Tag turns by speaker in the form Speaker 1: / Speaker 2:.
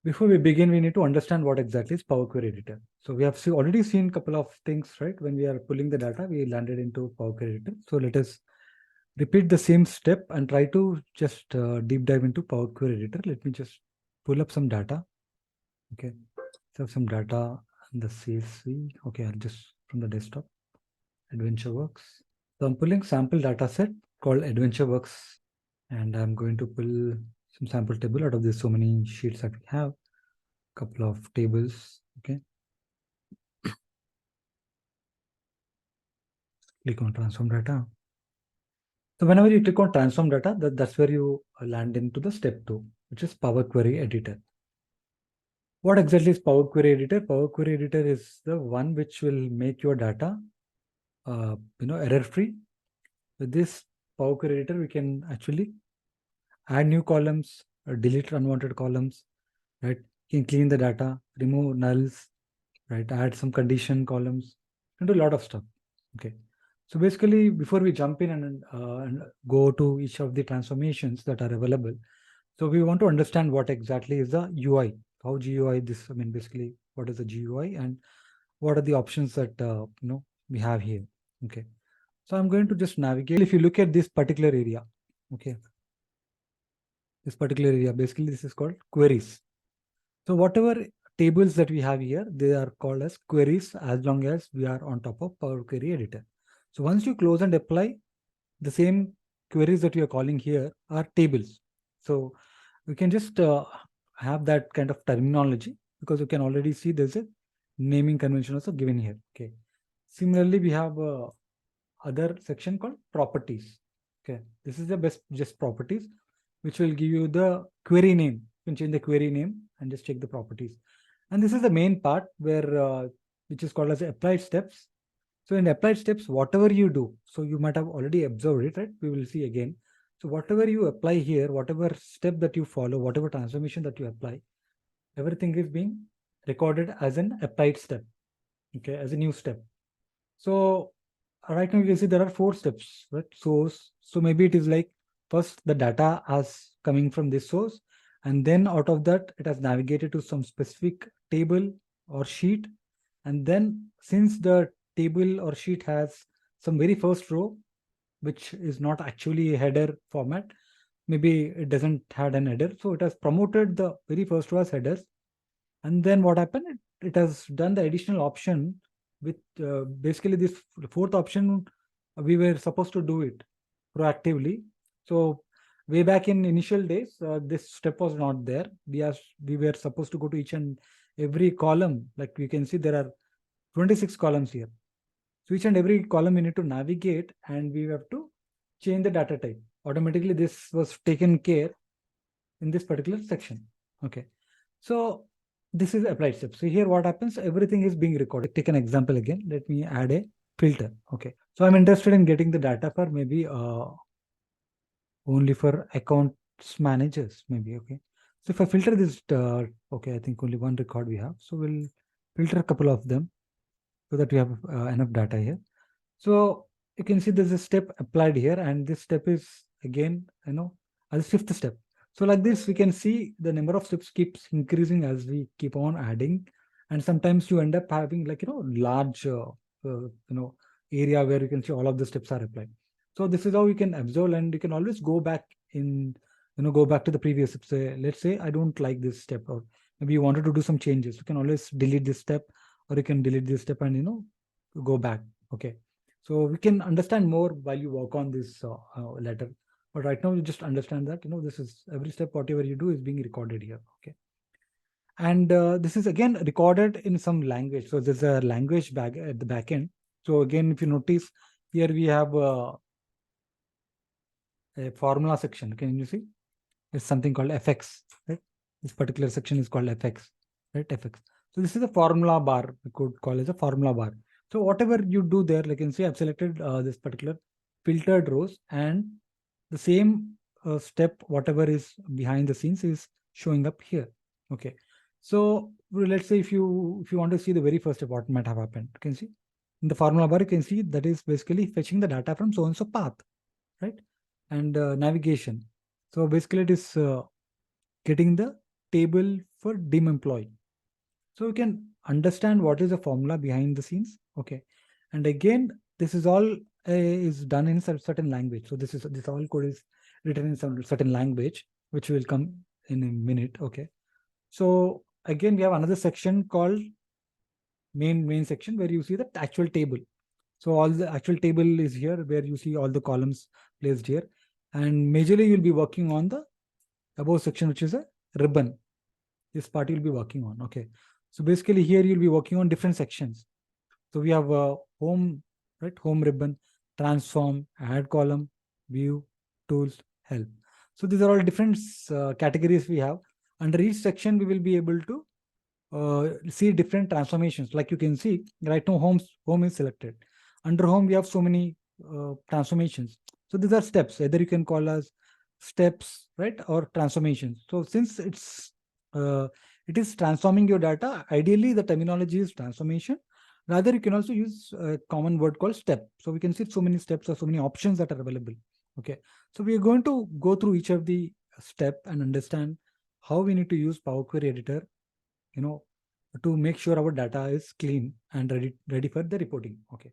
Speaker 1: Before we begin, we need to understand what exactly is Power Query Editor. So we have already seen a couple of things, right? When we are pulling the data, we landed into Power Query Editor. So let us repeat the same step and try to just deep dive into Power Query Editor. Let me just pull up some data. Okay, so some data in the CSV. Okay, I'll just from the desktop, AdventureWorks. So I'm pulling sample data set called AdventureWorks, and I'm going to pull some sample table out of this so many sheets that we have. Couple of tables. Okay, click on transform data. So whenever you click on transform data, that's where you land into the step 2, which is Power Query Editor. What exactly is Power Query Editor? Power Query Editor is the one which will make your data error free. With this Power Query Editor, we can actually add new columns or delete unwanted columns, right? You can clean the data, remove nulls, right? Add some condition columns, and do a lot of stuff. Okay. So basically, before we jump in and go to each of the transformations that are available, so we want to understand what exactly is the UI, how GUI this, basically, what is the GUI and what are the options that, we have here. Okay. So I'm going to just navigate. If you look at this particular area, okay, this particular area, basically this is called queries. So whatever tables that we have here, they are called as queries as long as we are on top of Power Query Editor. So once you close and apply, the same queries that we are calling here are tables. So we can just have that kind of terminology because you can already see there's a naming convention also given here. Okay. Similarly, we have other section called properties. Okay. This is the best just properties, which will give you the query name. You can change the query name and just check the properties. And this is the main part where which is called as applied steps. So in applied steps, whatever you do, so you might have already observed it, right? We will see again. So whatever you apply here, whatever step that you follow, whatever transformation that you apply, everything is being recorded as an applied step, okay, as a new step. So right now you can see there are 4 steps, right? Source. So maybe it is like first the data as coming from this source, and then out of that it has navigated to some specific table or sheet. And then since the table or sheet has some very first row, which is not actually a header format, maybe it doesn't had an header. So it has promoted the very first row as headers. And then what happened? It has done the additional option with basically this 4th option. We were supposed to do it proactively. So way back in initial days, this step was not there. We were supposed to go to each and every column. Like we can see there are 26 columns here. So each and every column we need to navigate and we have to change the data type. Automatically this was taken care in this particular section. Okay. So this is applied step. So here what happens, everything is being recorded. Take an example again. Let me add a filter. Okay. So I'm interested in getting the data for maybe only for accounts managers, maybe. Okay. So if I filter this, okay, I think only one record we have. So we'll filter a couple of them so that we have enough data here. So you can see there's a step applied here, and this step is again, as 5th step. So like this, we can see the number of steps keeps increasing as we keep on adding. And sometimes you end up having like, large, area where you can see all of the steps are applied. So this is how you can observe, and you can always go back go back to the previous step. Say, let's say I don't like this step, or maybe you wanted to do some changes. You can always delete this step, or you can delete this step and, go back. Okay. So we can understand more while you work on this letter. But right now you just understand that, this is every step, whatever you do is being recorded here. Okay. And this is again recorded in some language. So there's a language back at the back end. So again, if you notice here, we have a formula section. Can you see? It's something called FX, right? This particular section is called FX, right? FX. So this is a formula bar. We could call it a formula bar. So whatever you do there, like you can see, I've selected this particular filtered rows, and the same step, whatever is behind the scenes, is showing up here. Okay. So let's say if you want to see the very first step, what might have happened, you can see in the formula bar, you can see that is basically fetching the data from so and so path, right? And navigation. So basically it is getting the table for dim employee. So you can understand what is the formula behind the scenes. Okay. And again, this is all is done in certain language. So this all code is written in some certain language, which will come in a minute. Okay. So again, we have another section called main section where you see the actual table. So all the actual table is here where you see all the columns placed here. And majorly you'll be working on the above section, which is a ribbon. This part you'll be working on. Okay. So basically here you'll be working on different sections. So we have home, right? Home ribbon, transform, add column, view, tools, help. So these are all different categories we have. Under each section, we will be able to see different transformations. Like you can see right now, home is selected. Under home, we have so many transformations. So these are steps. Either you can call as steps, right, or transformations. So since it is transforming your data, ideally the terminology is transformation. Rather, you can also use a common word called step. So we can see so many steps or so many options that are available. Okay. So we are going to go through each of the step and understand how we need to use Power Query Editor, to make sure our data is clean and ready for the reporting. Okay.